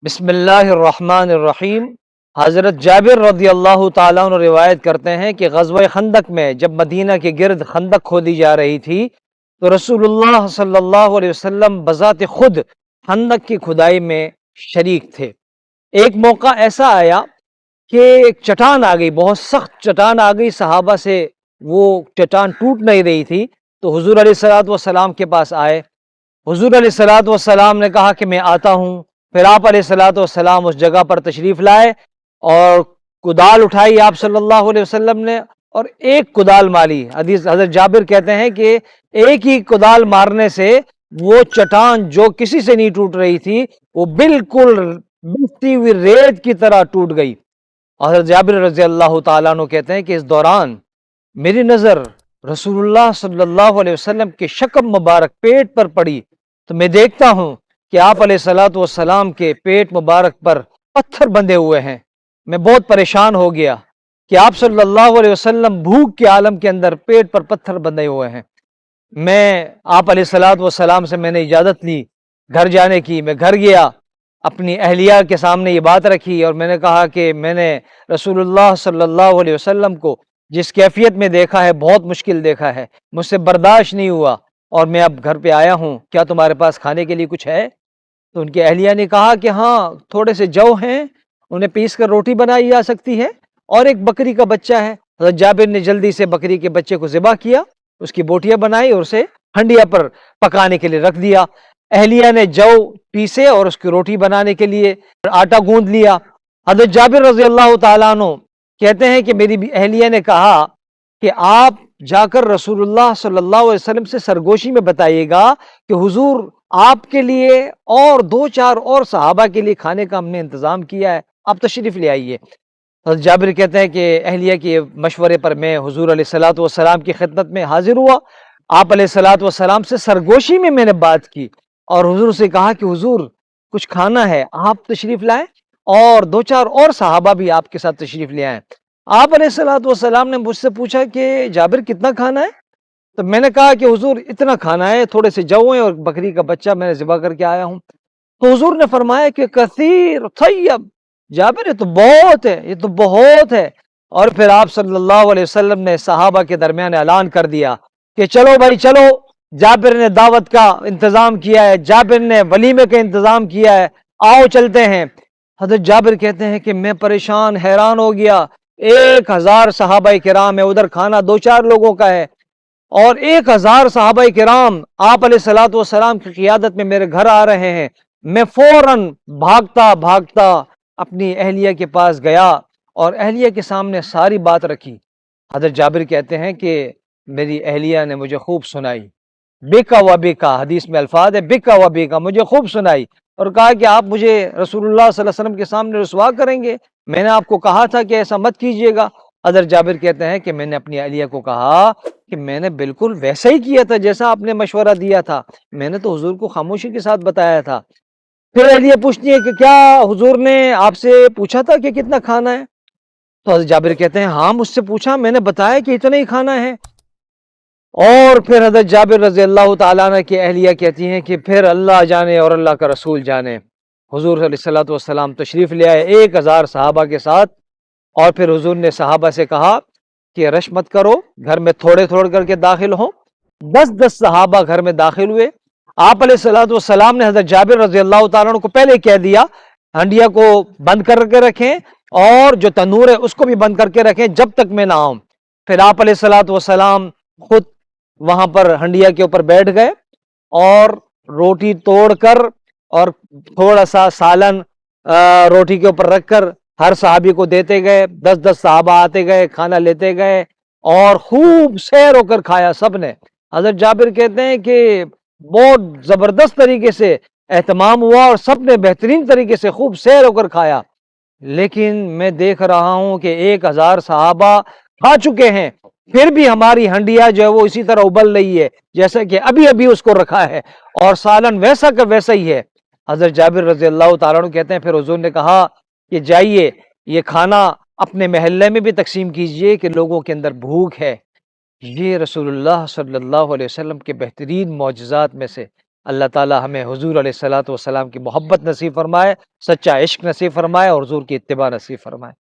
بسم اللہ الرحمن الرحیم۔ حضرت جابر رضی اللہ تعالیٰ عنہ روایت کرتے ہیں کہ غزوہ خندق میں جب مدینہ کے گرد خندق کھودی جا رہی تھی تو رسول اللہ صلی اللہ علیہ وسلم بذات خود خندق کی کھدائی میں شریک تھے۔ ایک موقع ایسا آیا کہ ایک چٹان آ گئی، بہت سخت چٹان آ گئی، صحابہ سے وہ چٹان ٹوٹ نہیں رہی تھی، تو حضور علیہ الصلوۃ والسلام کے پاس آئے۔ حضور علیہ الصلوۃ والسلام نے کہا کہ میں آتا ہوں۔ پھر آپ علیہ الصلوۃ والسلام اس جگہ پر تشریف لائے اور کدال اٹھائی آپ صلی اللہ علیہ وسلم نے، اور ایک کدال ماری۔ حضرت جابر کہتے ہیں کہ ایک ہی کدال مارنے سے وہ چٹان جو کسی سے نہیں ٹوٹ رہی تھی وہ بالکل بہتی ہوئی ریت کی طرح ٹوٹ گئی۔ حضرت جابر رضی اللہ تعالیٰ عنہ کہتے ہیں کہ اس دوران میری نظر رسول اللہ صلی اللہ علیہ وسلم کے شکم مبارک پیٹ پر پڑی، تو میں دیکھتا ہوں کہ آپ علیہ الصلوۃ والسلام کے پیٹ مبارک پر پتھر بندھے ہوئے ہیں۔ میں بہت پریشان ہو گیا کہ آپ صلی اللہ علیہ وسلم بھوک کے عالم کے اندر پیٹ پر پتھر بندھے ہوئے ہیں۔ میں آپ علیہ الصلوۃ والسلام سے میں نے اجازت لی گھر جانے کی۔ میں گھر گیا، اپنی اہلیہ کے سامنے یہ بات رکھی اور میں نے کہا کہ میں نے رسول اللہ صلی اللہ علیہ وسلم کو جس کیفیت میں دیکھا ہے بہت مشکل دیکھا ہے، مجھ سے برداشت نہیں ہوا اور میں اب گھر پہ آیا ہوں، کیا تمہارے پاس کھانے کے لیے کچھ ہے؟ تو ان کی اہلیہ نے کہا کہ ہاں، تھوڑے سے جو ہیں انہیں پیس کر روٹی بنائی جا سکتی ہے، اور ایک بکری کا بچہ ہے۔ حضرت جابر نے جلدی سے بکری کے بچے کو ذبح کیا، اس کی بوٹیاں بنائی اور اسے ہنڈیا پر پکانے کے لیے رکھ دیا۔ اہلیہ نے جو پیسے اور اس کی روٹی بنانے کے لیے آٹا گوندھ لیا۔ حضرت جابر رضی اللہ تعالیٰ عنہ کہتے ہیں کہ میری اہلیہ نے کہا کہ آپ جا کر رسول اللہ صلی اللہ علیہ وسلم سے سرگوشی میں بتائیے گا کہ حضور آپ کے لیے اور دو چار اور صحابہ کے لیے کھانے کا ہم نے انتظام کیا ہے، آپ تشریف لے آئیے۔ حضرت جابر کہتے ہیں کہ اہلیہ کے مشورے پر میں حضور علیہ الصلوۃ والسلام کی خدمت میں حاضر ہوا۔ آپ علیہ الصلوۃ والسلام سے سرگوشی میں نے بات کی اور حضور سے کہا کہ حضور کچھ کھانا ہے، آپ تشریف لائیں اور دو چار اور صحابہ بھی آپ کے ساتھ تشریف لے آئیں۔ آپ علیہ الصلوۃ والسلام نے مجھ سے پوچھا کہ جابر کتنا کھانا ہے؟ تو میں نے کہا کہ حضور اتنا کھانا ہے، تھوڑے سے جو ہیں اور بکری کا بچہ میں نے ذبح کر کے آیا ہوں۔ تو حضور نے فرمایا کہ کثیر طیب، جابر یہ تو بہت ہے، یہ تو بہت ہے۔ اور پھر آپ صلی اللہ علیہ وسلم نے صحابہ کے درمیان اعلان کر دیا کہ چلو بھائی چلو، جابر نے دعوت کا انتظام کیا ہے، جابر نے ولیمے کا انتظام کیا ہے، آؤ چلتے ہیں۔ حضرت جابر کہتے ہیں کہ میں پریشان حیران ہو گیا، 1000 صحابہ کرام ہے، ادھر کھانا دو چار لوگوں کا ہے، اور 1000 صحابہ کرام آپ علیہ الصلوۃ والسلام کی قیادت میں میرے گھر آ رہے ہیں۔ میں فوراً بھاگتا بھاگتا اپنی اہلیہ کے پاس گیا اور اہلیہ کے سامنے ساری بات رکھی۔ حضرت جابر کہتے ہیں کہ میری اہلیہ نے مجھے خوب سنائی، بکا و بکا، حدیث میں الفاظ ہے بکا و بکا، مجھے خوب سنائی اور کہا کہ آپ مجھے رسول اللہ صلی اللہ علیہ وسلم کے سامنے رسوا کریں گے، میں نے آپ کو کہا تھا کہ ایسا مت کیجیے گا۔ حضرت جابر کہتے ہیں کہ میں نے اپنی اہلیہ کو کہا کہ میں نے بالکل ویسا ہی کیا تھا جیسا آپ نے مشورہ دیا تھا، میں نے تو حضور کو خاموشی کے ساتھ بتایا تھا۔ پھر اہلیہ پوچھتی ہے کہ کیا حضور نے آپ سے پوچھا تھا کہ کتنا کھانا ہے؟ تو حضرت جابر کہتے ہیں ہاں، مجھ سے پوچھا، میں نے بتایا کہ اتنا ہی کھانا ہے۔ اور پھر حضرت جابر رضی اللہ تعالیٰ عنہ کی اہلیہ کہتی ہیں کہ پھر اللہ جانے اور اللہ کا رسول جانے، حضور علیہ الصلوۃ والسلام تشریف لے آئے 1000 صحابہ کے ساتھ، اور پھر حضور نے صحابہ سے کہا کہ رش مت کرو، گھر میں تھوڑے تھوڑے کر کے داخل ہوں۔ 10 صحابہ گھر میں داخل ہوئے۔ آپ علیہ الصلوۃ والسلام نے حضرت جابر رضی اللہ تعالیٰ عنہ کو پہلے کہہ دیا ہنڈیا کو بند کر کے رکھیں اور جو تنور ہے اس کو بھی بند کر کے رکھیں جب تک میں نہ آؤں۔ پھر آپ علیہ الصلوۃ والسلام خود وہاں پر ہنڈیا کے اوپر بیٹھ گئے اور روٹی توڑ کر اور تھوڑا سا سالن روٹی کے اوپر رکھ کر ہر صحابی کو دیتے گئے۔ 10 صحابہ آتے گئے، کھانا لیتے گئے اور خوب سیر ہو کر کھایا سب نے۔ حضرت جابر کہتے ہیں کہ بہت زبردست طریقے سے اہتمام ہوا اور سب نے بہترین طریقے سے خوب سیر ہو کر کھایا، لیکن میں دیکھ رہا ہوں کہ 1000 صحابہ کھا چکے ہیں، پھر بھی ہماری ہنڈیا جو ہے وہ اسی طرح ابل رہی ہے جیسا کہ ابھی ابھی اس کو رکھا ہے، اور سالن ویسا کا ویسا ہی ہے۔ حضرت جابر رضی اللہ تعالیٰ عنہ کہتے ہیں پھر حضور نے کہا کہ جائیے یہ کھانا اپنے محلے میں بھی تقسیم کیجئے کہ لوگوں کے اندر بھوک ہے۔ یہ رسول اللہ صلی اللہ علیہ وسلم کے بہترین معجزات میں سے اللہ تعالی ہمیں حضور علیہ الصلوۃ والسلام کی محبت نصیب فرمائے، سچا عشق نصیب فرمائے اور حضور کی اتباع نصیب فرمائے۔